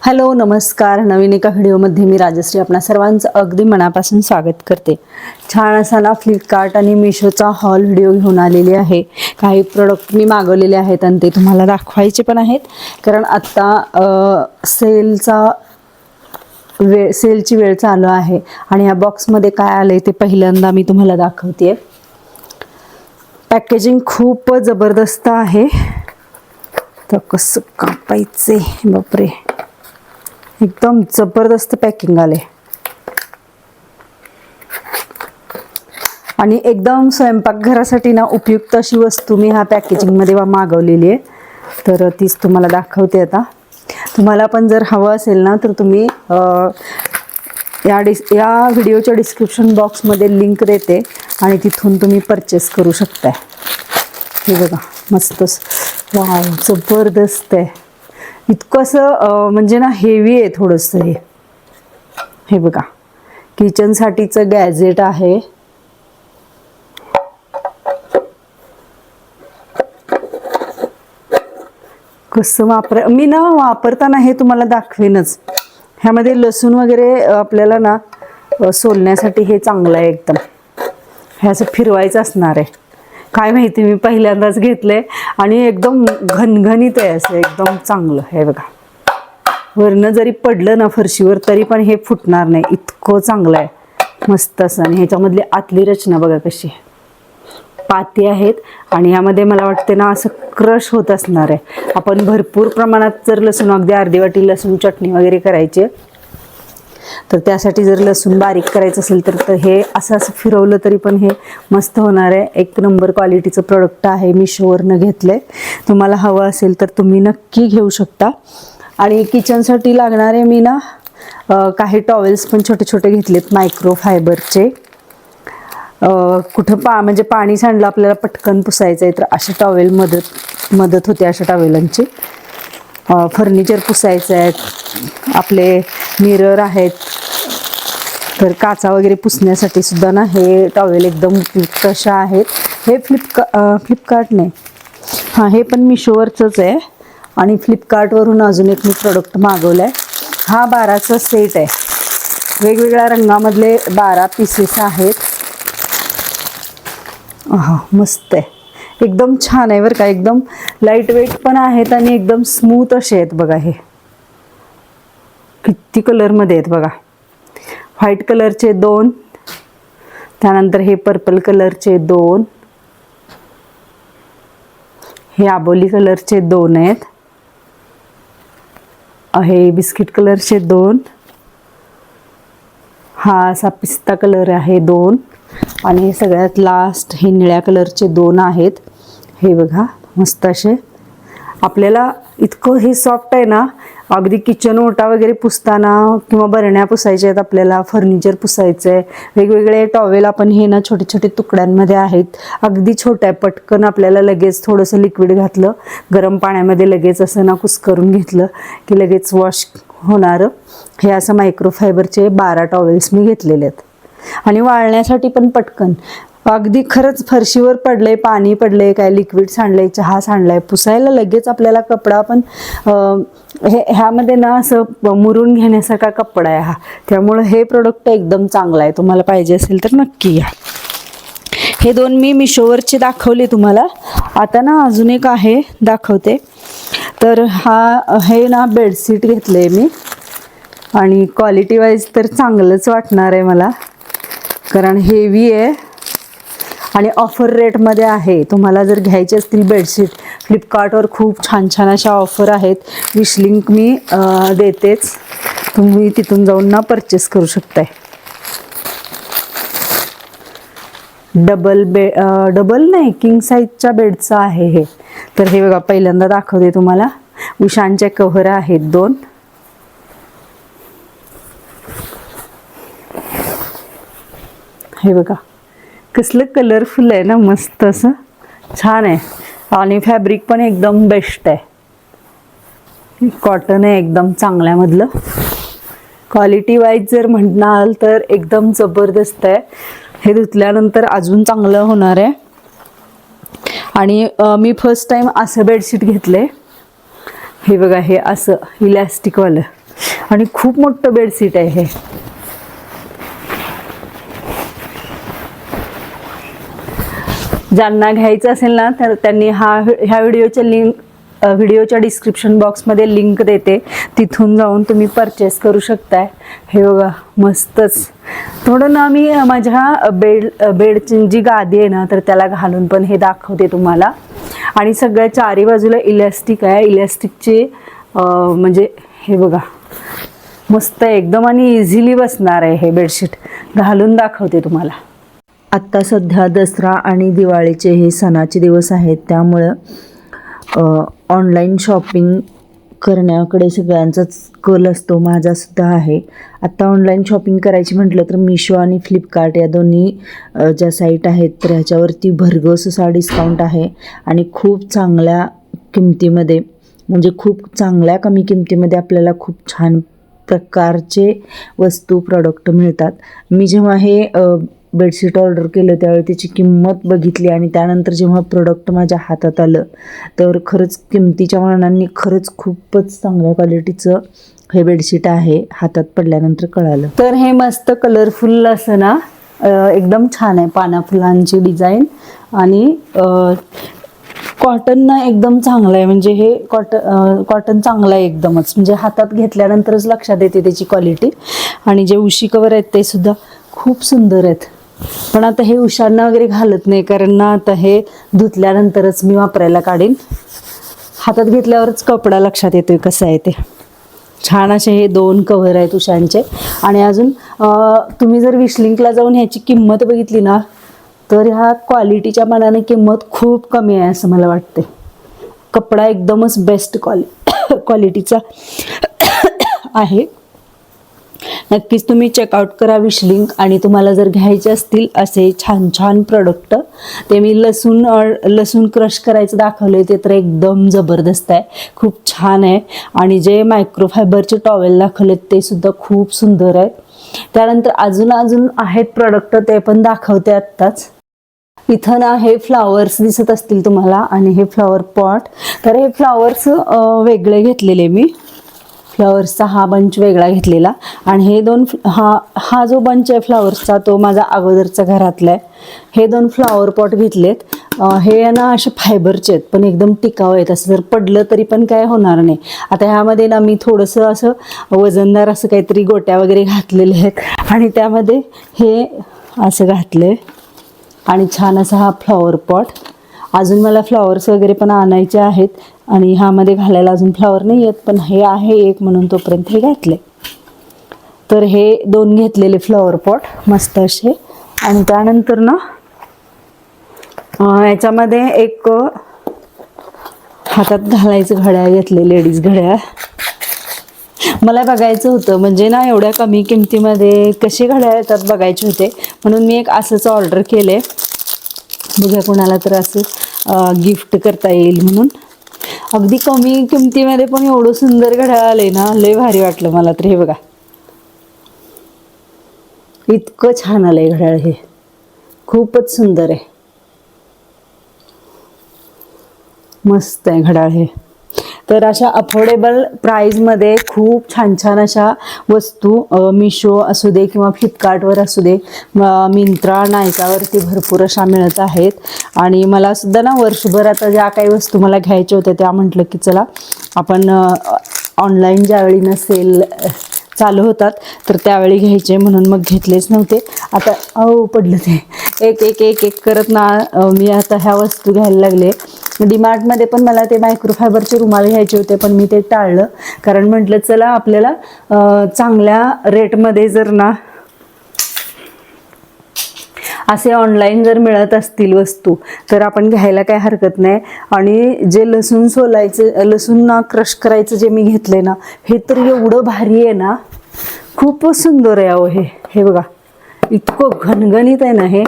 Hello नमस्कार. नवीन एका व्हिडिओमध्ये मी राजश्री आपणा सर्वांचं अगदी मनापासून स्वागत करते. छान असा ना फ्लिपकार्ट आणि मिशोचा हॉल व्हिडिओ घेऊन आलेली आहे. काही प्रोडक्ट मी मागवलेले आहेत आणि ते तुम्हाला दाखवायचे पण आहेत, कारण आत्ता सेलची वेळ चालू आहे. आणि या बॉक्समध्ये काय आलंय ते पहिल्यांदा मी तुम्हाला दाखवते. पॅकेजिंग खूप जबरदस्त आहे. तर कसं कापायचे बापरे, एकदम जबरदस्त पॅकिंग आले आणि एकदम स्वयंपाकघरासाठी ना उपयुक्त अशी वस्तू मी ह्या पॅकेजिंगमध्ये मागवलेली आहे. तर तीच तुम्हाला दाखवते. आता तुम्हाला पण जर हवं असेल ना तर तुम्ही या व्हिडिओच्या डिस्क्रिप्शन बॉक्समध्ये लिंक देते आणि तिथून तुम्ही परचेस करू शकताय. हे बघा मस्तच, वाव जबरदस्त आहे. इतकंसं म्हणजे ना हेवी आहे थोडंसं. हे बघा किचनसाठीचं गॅजेट आहे. कसं मी ना वापरताना हे तुम्हाला दाखवेनच. ह्यामध्ये लसूण वगैरे आपल्याला ना सोलण्यासाठी हे चांगलं आहे एकदम. हे असं फिरवायचं असणार आहे. काय माहिती, मी पहिल्यांदाच घेतलंय आणि एकदम घनघणीत आहे असं, एकदम चांगलं. हे बघा वरनं जरी पडलं ना फरशीवर तरी पण हे फुटणार नाही, इतकं चांगलं आहे. मस्त असं. आणि ह्याच्यामधली आतली रचना बघा कशी, पाती आहेत आणि यामध्ये मला वाटते ना असं क्रश होत असणार आहे. आपण भरपूर प्रमाणात जर लसूण, अगदी अर्धी वाटी लसूण चटणी वगैरे करायची तर त्यासाठी जर लसूण बारीक करायचं असेल तर हे असं फिरवलं तरी पण हे मस्त होणार आहे. एक नंबर क्वालिटीचं प्रोडक्ट आहे. मिशोवरनं घेतलंय. तुम्हाला हवं असेल तर तुम्ही नक्की घेऊ शकता. आणि किचनसाठी लागणारे मी ना काही टॉवेल्स पण छोटे छोटे घेतलेत मायक्रो फायबरचे. कुठं म्हणजे पाणी सांडलं आपल्याला पटकन पुसायचं आहे तर अशा टॉवेल मदत होते. अशा टॉवेलांची फर्निचर पुसायचं आहे, आपले मिरर आहेत तर काचा वगैरे पुसण्यासाठी सुद्धा ना हे टॉवेल एकदम उपयुक्त अशा आहेत. हे फ्लिपकार्ट नाही, हां हे पण मिशोवरचंच आहे. आणि फ्लिपकार्टवरून अजून एक मी प्रोडक्ट मागवलं आहे. हा 12चा सेट आहे. वेगवेगळ्या रंगामधले 12 पीसेस आहेत. मस्त आहे, एकदम छान आहे बरं का. एकदम लाईट वेट पण आहेत आणि एकदम स्मूथ असे आहेत बघा. हे किती कलरमध्ये आहेत बघा. व्हाईट कलरचे 2, त्यानंतर हे पर्पल कलरचे 2, हे आबोली कलरचे 2 आहेत, हे बिस्किट कलरचे 2, हा असा पिस्ता कलर आहे 2 आणि हे सगळ्यात लास्ट हे निळ्या कलरचे 2 आहेत. हे बघा मस्त असे. आपल्याला इतकं हे सॉफ्ट आहे ना, अगदी किचन ओटा वगैरे पुसताना किंवा बरण्या पुसायच्या आहेत, आपल्याला फर्निचर पुसायचं आहे. वेगवेगळे टॉवेल आपण हे ना छोटे छोटे तुकड्यांमध्ये आहेत. अगदी छोटं आहे, पटकन आपल्याला लगेच थोडंसं लिक्विड घातलं गरम पाण्यामध्ये, लगेच असं ना कुस्करून घेतलं की लगेच वॉश होणारं. हे असं मायक्रोफायबरचे 12 टॉवेल्स मी घेतलेले आहेत. आणि वाळण्यासाठी पण पटकन, अगदी खरंच फरशीवर पडलंय, पाणी पडलंय, काय लिक्विड सांडलंय, चहा सांडलाय, पुसायला लगेच आपल्याला कपडा पण ह्यामध्ये ना असं मुरून घेण्यासारखा कपडा आहे हा. त्यामुळं हे प्रोडक्ट एकदम चांगलं आहे. तुम्हाला पाहिजे असेल तर नक्की घ्या. हे 2 मी मिशोवरचे दाखवले तुम्हाला. आता ना अजून एक आहे दाखवते. तर हे ना बेडशीट घेतलंय मी आणि क्वालिटी वाईज तर चांगलंच वाटणार आहे मला, कारण हेवी आहे आणि ऑफर रेटमध्ये आहे. तुम्हाला जर घ्यायची असतील बेडशीट, फ्लिपकार्टवर खूप छान छान अशा ऑफर आहेत. विश लिंक मी देतेच, तुम्ही तिथून जाऊन ना परचेस करू शकताय. डबल नाही, किंग साईजच्या बेडचं आहे हे. तर हे बघा पहिल्यांदा दाखवते तुम्हाला. उशांचे कव्हर आहेत 2. हे बघा कसलं कलरफुल आहे ना, मस्त असं छान आहे. आणि फॅब्रिक पण एकदम बेस्ट आहे, कॉटन आहे एकदम चांगल्यामधलं. क्वालिटी वाईज जर म्हणाल तर एकदम जबरदस्त आहे. हे धुतल्यानंतर अजून चांगलं होणार आहे. आणि मी फर्स्ट टाइम असं बेडशीट घेतले. हे बघा, हे असं इलॅस्टिकवालं आणि खूप मोठं बेडशीट आहे हे. ज्यांना घ्यायचं असेल ना तर त्यांनी ह्या व्हिडिओच्या डिस्क्रिप्शन बॉक्समध्ये लिंक देते, तिथून जाऊन तुम्ही परचेस करू शकताय. हे बघा मस्तच. थोडं ना मी माझ्या बेडची जी गादी आहे ना तर त्याला घालून पण हे दाखवते तुम्हाला. आणि सगळ्या चारी बाजूला इलॅस्टिक आहे. इलॅस्टिकचे म्हणजे हे बघा मस्त एकदम आणि इझिली बसणार आहे हे बेडशीट. घालून दाखवते तुम्हाला. आत्ता सध्या दसरा आणि दिवाळीचे हे सणाचे दिवस आहेत, त्यामुळं ऑनलाईन शॉपिंग करण्याकडे सगळ्यांचाच कल असतो, माझासुद्धा आहे. आत्ता ऑनलाईन शॉपिंग करायची म्हटलं तर मिशो आणि फ्लिपकार्ट या दोन्ही ज्या साईट आहेत तर ह्याच्यावरती भरघोस असा डिस्काउंट आहे आणि खूप चांगल्या किमतीमध्ये, म्हणजे खूप चांगल्या कमी किमतीमध्ये आपल्याला खूप छान प्रकारचे वस्तू प्रॉडक्ट मिळतात. मी जेव्हा हे बेडशीट ऑर्डर केलं त्यावेळी त्याची किंमत बघितली आणि त्यानंतर जेव्हा प्रोडक्ट माझ्या हातात आलं तर खरंच किमतीच्या मानाने खरंच खूपच चांगल्या क्वालिटीचं हे बेडशीट आहे, हातात पडल्यानंतर कळालं. तर हे मस्त कलरफुल असं ना एकदम छान आहे, पाना फुलांची डिझाईन आणि कॉटन ना एकदम चांगलं आहे. म्हणजे हे कॉटन चांगलं आहे एकदमच, म्हणजे हातात घेतल्यानंतरच लक्षात येते त्याची क्वालिटी. आणि जे उशी कवर आहेत ते सुद्धा खूप सुंदर आहेत. पण आता हे उशांना वगैरे घालत नाही, कारण ना आता हे धुतल्यानंतरच मी वापरायला काढीन. हातात घेतल्यावरच कपडा लक्षात येतोय कसं आहे ते. छान असे हे 2 कव्हर आहेत उशांचे. आणि अजून तुम्ही जर विशलिंकला जाऊन ह्याची किंमत बघितली ना तर ह्या क्वालिटीच्या मानाने किंमत खूप कमी आहे असं मला वाटते. कपडा एकदमच बेस्ट क्वालिटीचा आहे. नक्कीच तुम्ही चेकआउट करा विशलिंक. आणि तुम्हाला जर घ्यायचे असतील असे छान छान प्रोडक्ट, ते मी लसूण क्रश करायचं दाखवले ते तर एकदम जबरदस्त आहे, खूप छान आहे. आणि जे मायक्रोफायबरचे टॉवेल दाखवलेत ते सुद्धा खूप सुंदर आहेत. त्यानंतर अजून आहेत प्रोडक्ट, ते पण दाखवते आत्ताच. इथं ना हे फ्लावर्स दिसत असतील तुम्हाला आणि हे फ्लॉवर पॉट. तर हे फ्लॉवर्स वेगळे घेतलेले मी, फ्लॉवर्सचा हा बंच वेगळा घेतलेला. आणि हे 2 हा जो बंच आहे फ्लॉवर्सचा तो माझा अगोदरचा घरातला आहे. हे 2 फ्लॉवर पॉट घेतलेत. हे ना असे फायबरचे आहेत पण एकदम टिकाऊ आहेत, असं जर पडलं तरी पण काय होणार नाही. आता ह्यामध्ये ना मी थोडंसं असं वजनदार असं काहीतरी गोट्या वगैरे घातलेले आहेत आणि त्यामध्ये हे असं घातले. आणि छान असा हा फ्लॉवर पॉट. अजून मला फ्लॉवर्स वगैरे पण आणायचे आहेत आणि ह्यामध्ये घालायला अजून फ्लॉवर नाही आहेत, पण हे आहे एक म्हणून तोपर्यंत हे घातले. तर हे 2 घेतलेले फ्लॉवर पॉट मस्त असे. आणि त्यानंतर ना याच्यामध्ये एक हातात घालायचं घड्याळ घेतले, लेडीज घड्याळ. मला बघायचं होतं, म्हणजे ना एवढ्या कमी किमतीमध्ये कसे घड्याळ येतात बघायचे होते, म्हणून मी एक असंच ऑर्डर केले. बघा कोणाला तर असं गिफ्ट करता येईल म्हणून. अगदी कमी किमतीमध्ये पण एवढं सुंदर घड्याळ आले ना, लय भारी वाटलं मला तर. हे बघा इतकं छान आलंय घड्याळ, हे खूपच सुंदर आहे, मस्त आहे घड्याळ हे. तर अशा अफोर्डेबल प्राईजमध्ये खूप छान छान अशा वस्तू मिशो असू दे किंवा फ्लिपकार्टवर असू दे, मिंत्रा, नायकावरती भरपूर अशा मिळत आहेत. आणि मला सुद्धा ना वर्षभर आता ज्या काही वस्तू मला घ्यायच्या होत्या त्या म्हटलं की चला आपण ऑनलाईन ज्यावेळी नसेल चालू होतात तर त्यावेळी घ्यायचे, म्हणून मग घेतलेच नव्हते. आता पडलं ते एक एक एक एक करत ना मी आता ह्या वस्तू घ्यायला लागले. डीमार्टमध्ये पण मला ते मायक्रोफायबरचे रुमाल घ्यायचे होते पण मी ते टाळलं, कारण म्हटलं चला आपल्याला चांगल्या रेटमध्ये जर ना असे ऑनलाईन जर मिळत असतील वस्तू तर आपण घ्यायला काय हरकत नाही. आणि जे लसूण ना क्रश करायचं जे मी घेतलंय ना, हे तर एवढं भारी आहे ना, खूपच सुंदर आहे. अहो हे बघा इतकं घणघणीत आहे ना हे,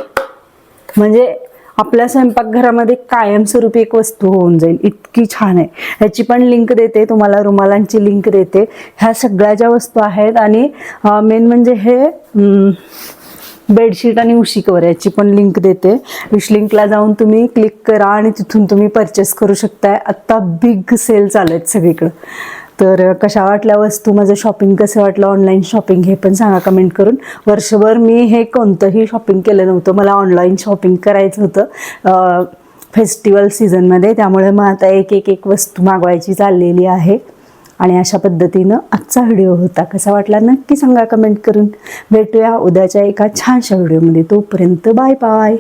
म्हणजे आपल्या स्वयंपाकघरामध्ये कायमस्वरूपी एक वस्तू होऊन जाईल, इतकी छान आहे. ह्याची पण लिंक देते तुम्हाला, रुमालांची लिंक देते. ह्या सगळ्या ज्या वस्तू आहेत आणि मेन म्हणजे हे बेडशीट आणि उशी कवर याची पण लिंक देते. विश लिंकला जाऊन तुम्ही क्लिक करा आणि तिथून तुम्ही परचेस करू शकताय. आत्ता बिग सेल चालू आहेत सगळीकडं. तर कशा वाटल्या वस्तू, माझं शॉपिंग कसं वाटलं, ऑनलाईन शॉपिंग, हे पण सांगा कमेंट करून. वर्षभर मी हे कोणतंही शॉपिंग केलं नव्हतं. मला ऑनलाईन शॉपिंग करायचं होतं फेस्टिवल सीझनमध्ये, त्यामुळे मग आता एक वस्तू मागवायची चाललेली आहे. आणि अशा पद्धतीनं आजचा व्हिडिओ होता. कसा वाटला नक्की सांगा कमेंट करून. भेटूया उद्याच्या एका छानशा व्हिडिओमध्ये. तोपर्यंत बाय बाय.